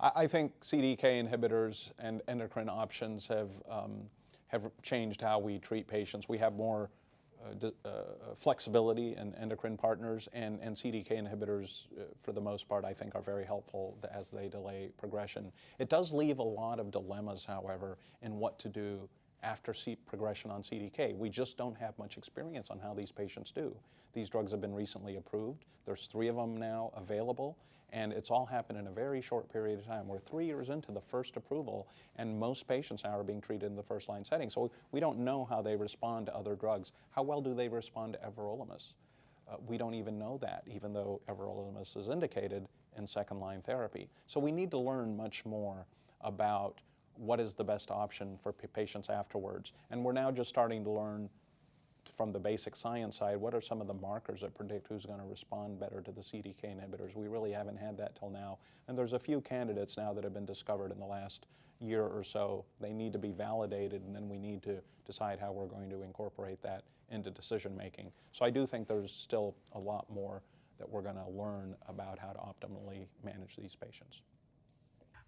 I think CDK inhibitors and endocrine options have changed how we treat patients. We have more flexibility in endocrine partners, and CDK inhibitors, for the most part, I think are very helpful as they delay progression. It does leave a lot of dilemmas, however, in what to do after progression on CDK. We just don't have much experience on how these patients do. These drugs have been recently approved. There's 3 of them now available, and it's all happened in a very short period of time. We're 3 years into the first approval, and most patients now are being treated in the first-line setting. So we don't know how they respond to other drugs. How well do they respond to everolimus? We don't even know that, even though everolimus is indicated in second-line therapy. So we need to learn much more about what is the best option for patients afterwards. And we're now just starting to learn from the basic science side, what are some of the markers that predict who's going to respond better to the CDK inhibitors? We really haven't had that till now. And there's a few candidates now that have been discovered in the last year or so. They need to be validated, and then we need to decide how we're going to incorporate that into decision making. So I do think there's still a lot more that we're going to learn about how to optimally manage these patients.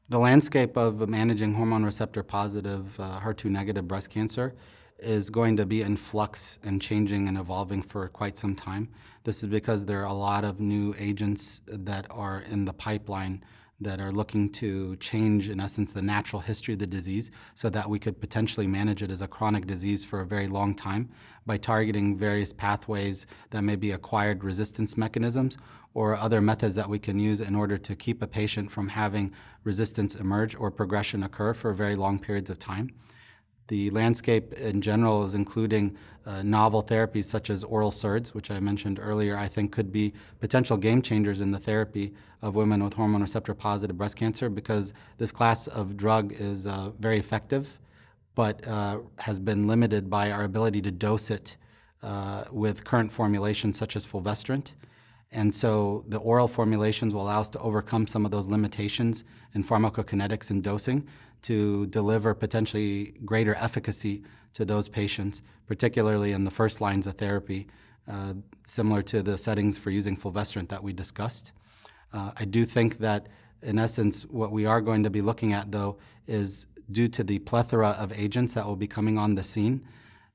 The landscape of managing hormone receptor positive, HER2 negative breast cancer is going to be in flux and changing and evolving for quite some time. This is because there are a lot of new agents that are in the pipeline that are looking to change, in essence, the natural history of the disease so that we could potentially manage it as a chronic disease for a very long time by targeting various pathways that may be acquired resistance mechanisms or other methods that we can use in order to keep a patient from having resistance emerge or progression occur for very long periods of time. The landscape in general is including novel therapies such as oral SERDs, which I mentioned earlier, I think could be potential game changers in the therapy of women with hormone receptor positive breast cancer, because this class of drug is very effective, but has been limited by our ability to dose it with current formulations such as fulvestrant. And so the oral formulations will allow us to overcome some of those limitations in pharmacokinetics and dosing to deliver potentially greater efficacy to those patients, particularly in the first lines of therapy, similar to the settings for using fulvestrant that we discussed. I do think that, in essence, what we are going to be looking at, though, is due to the plethora of agents that will be coming on the scene,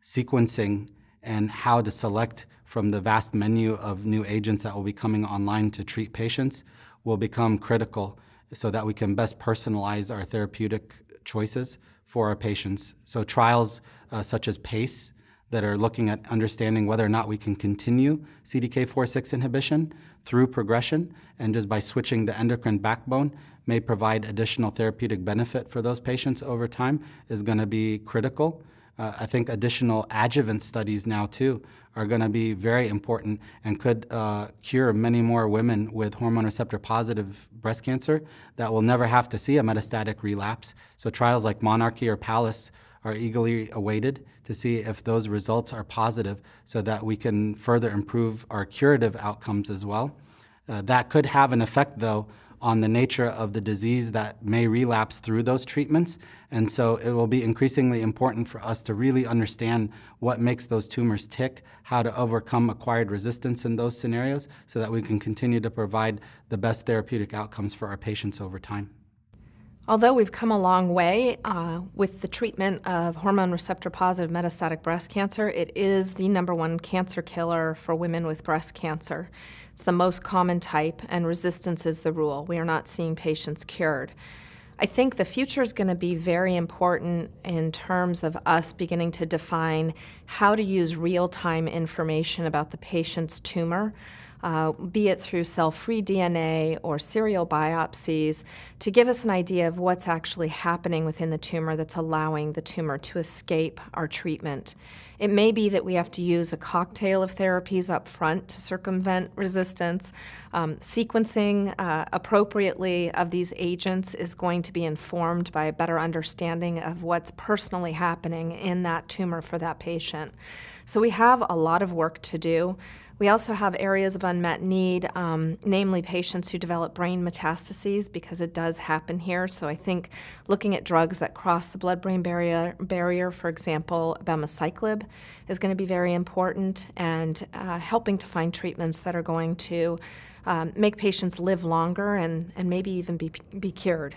sequencing and how to select from the vast menu of new agents that will be coming online to treat patients will become critical so that we can best personalize our therapeutic choices for our patients. So trials such as PACE that are looking at understanding whether or not we can continue CDK4/6 inhibition through progression, and just by switching the endocrine backbone may provide additional therapeutic benefit for those patients over time, is going to be critical. I think additional adjuvant studies now, too, are going to be very important and could cure many more women with hormone receptor positive breast cancer that will never have to see a metastatic relapse. So trials like Monarchy or Palace are eagerly awaited to see if those results are positive so that we can further improve our curative outcomes as well. That could have an effect, though, on the nature of the disease that may relapse through those treatments. And so it will be increasingly important for us to really understand what makes those tumors tick, how to overcome acquired resistance in those scenarios so that we can continue to provide the best therapeutic outcomes for our patients over time. Although we've come a long way with the treatment of hormone receptor positive metastatic breast cancer, it is the #1 cancer killer for women with breast cancer. It's the most common type, and resistance is the rule. We are not seeing patients cured. I think the future is going to be very important in terms of us beginning to define how to use real-time information about the patient's tumor, be it through cell-free DNA or serial biopsies, to give us an idea of what's actually happening within the tumor that's allowing the tumor to escape our treatment. It may be that we have to use a cocktail of therapies up front to circumvent resistance. Sequencing appropriately of these agents is going to be informed by a better understanding of what's personally happening in that tumor for that patient. So we have a lot of work to do, We also have areas of unmet need, namely patients who develop brain metastases, because it does happen here. So I think looking at drugs that cross the blood-brain barrier, for example, abemaciclib, is going to be very important, and helping to find treatments that are going to make patients live longer and maybe even be cured.